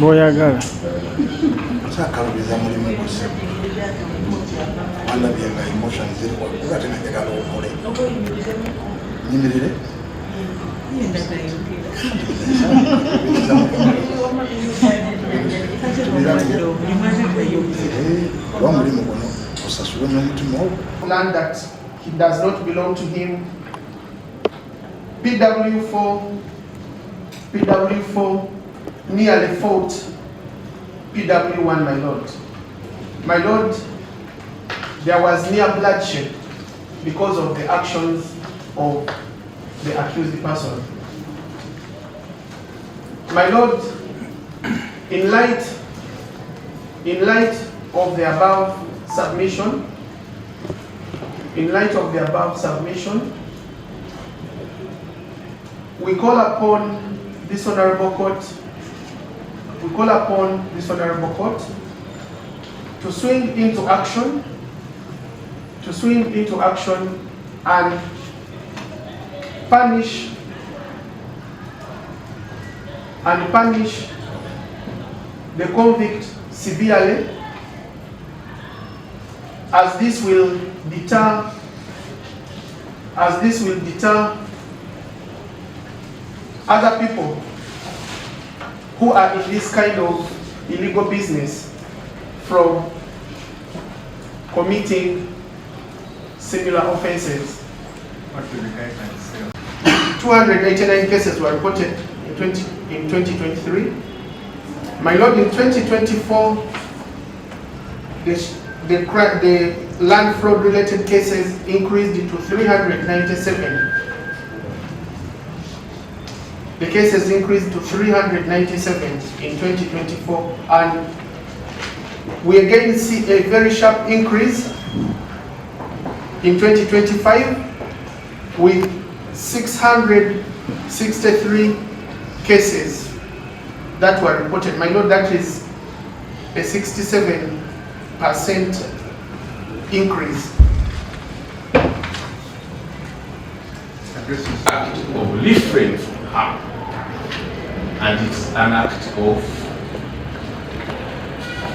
Boyagala. Kyakalubiza mulimu gusa. Alabye nga emotion ziri waggulu ate najagala okole. Nyimirire? Land that he does not belong to him. PW4 nearly fought PW1, my lord. My lord, there was near bloodshed because of the actions of the accused person. My lord, in light of the above submission, we call upon this honorable court to swing into action and punish the convict severely, as this will deter other people who are in this kind of illegal business from committing similar offenses. What do the guidelines say? 289 cases were reported in 2023. My lord, in 2024, the land fraud related cases increased to 397. The cases increased to 397 in 2024, and we again see a very sharp increase in 2025 with 663 cases that were reported. My lord, that is a 67% increase. Act of refrain from harm, and it's an act of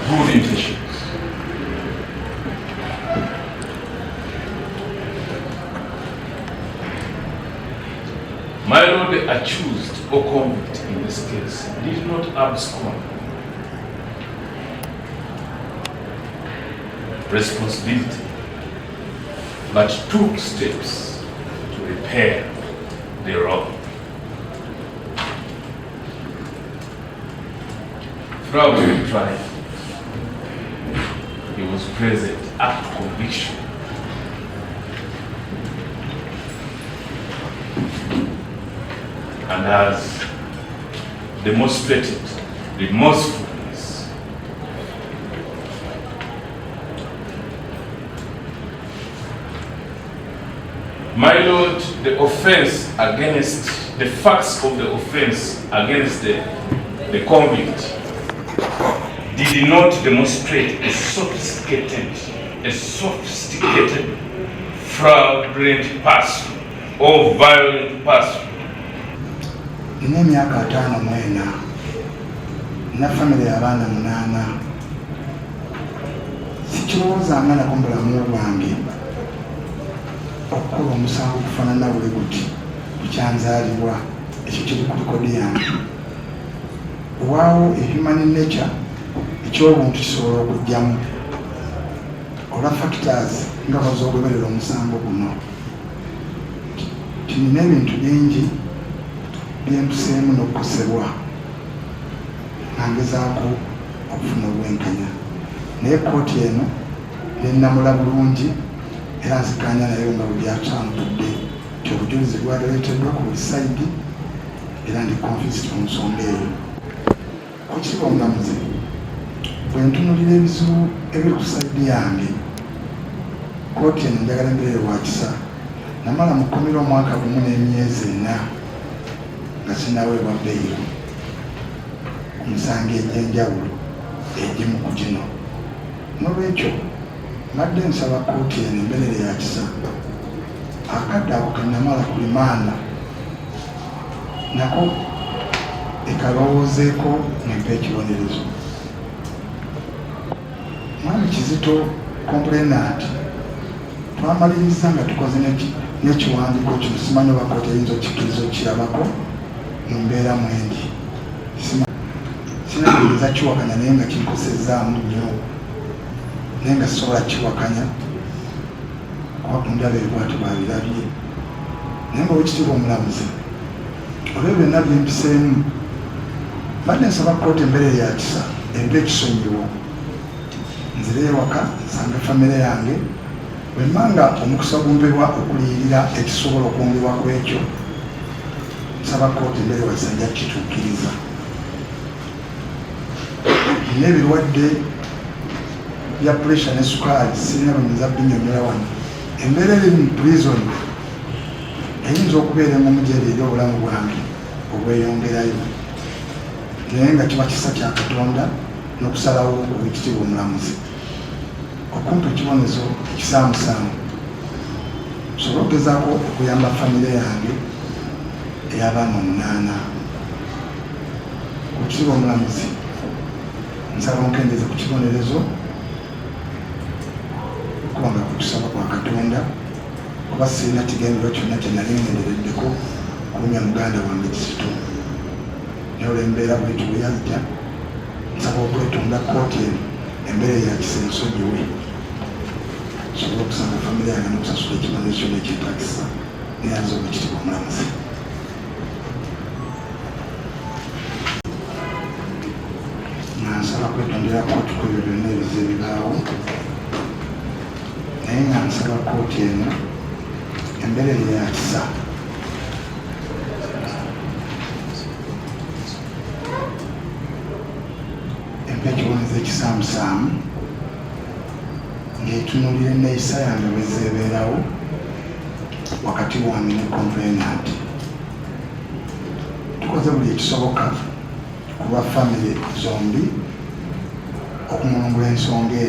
good intentions. My lord, the accused or convict in this case did not abscond responsibility, but took steps to repair the wrong. Throughout the trial, he was present at conviction. And has demonstrated remorsefulness. My lord, the offense against, the facts of the offense against the convict did not demonstrate a sophisticated, fraudulent person or violent person. Nina emyaka 5 mwena na family y'abaana 8. Sikirowoozanga nako mu bulamu bwange okukola omusango okufaanana bwe guti kukyanzaalibwa, ekyo kiri ku likodi yange. Waawo human nature eky'obuntu kisobola okujjamu olwa factors nga baz'ogoberera omusango guno. Tinina ebintu bingi byempuseemu n'okukosebwa nga ngezaako okufuna obwenkanya, naye kooti eno nennamula bulungi era nzikanya nayo nga bwe byatambudde nti obujulizi bwaleeteddwa ku buli sayidi era ndi confused ku nsonga eyo. Kukiba omulamuzi, bwe ntunulira ebizibu ebiri ku sayidi yange, kooti eno njagala embeerere wa kisa. Namala mu kkomera omwaka gumu n'emyezi 4 nga sinnaweebwa bbeeyi ku misango egy'enjawulo egimu ku gino. N'olwekyo mbadde nsaba kooti eno embeerere ya kisa. Akadde ako ke namala ku limaana nako ekalowoozeeko nempa ekibonerezo. Mwami Kizito complainant twamaliriza nga tukoze n'ekiwandiiko kino, simanyi oba kkooti eyinza okkiriza okirabako mu mbeera mwendi, sinategeeza kiwakanya naye nga kinkosezaamu nnyo, naye nga sisobola kiwakanya kuba ku ndaba ebibwatu babirabye. Naye nga Oweekitiibwa Omulamuzi, olw'ebyo byonna byempiseemu, mbadde nsaba kkooti embeerera ya kisa empa ekisonyiwo, nzire ewaka nsange famire yange, bwe mmanga omukisa gumpeebwa okuliyirira ekisobola okwongebwa ku ekyo, nsaba kkooti embeerera wasajja kituukiriza. Nina ebirwadde bya pressure ne sukaali, sirina banyinza binyonyola wano. Embeera eri mu prison eyinza okubeera engumu gyeri obulamu bwange obweyongerayo, naye nga kiba kisa kya Katonda n'okusalawo Oweekitiibwa Omulamuzi okumpa ekibonezo ekisaamusaamu, nsobole okugezaako okuyamba famire yange ey'abaana 8. Oweekitiibwa Omulamuzi, nsaba onkendeze ku kibonerezo okuba nga kutusaba kwa Katonda, kuba sirina kigendererwa kyonna kye nali ngendereddeko kulumya muganda wange Kizito. Naye olw'embeera bwetyo bwe yazja, nsaba okwetonda kkooti eno embeera ya kisa ensonyiwe, nsobole okusanga famire yange n'okusasula ekibonerezo kyonna ekyetaagisa neyanza Oweekitiibwa Omulamuzi. Nga nsaba kwetondera kkooti ku ebyo byonna ebiza ebibaawo, naye nga nsaba kkooti eno embeerera ya kisa empa ekibonezo ekisaamusaamu, ng'etunuulira enneeyisa yange bwe zeebeerawo wakati wange ne complainant. Tukoze buli ekisoboka ku lwa famire zombi okumulungula ensonga eno.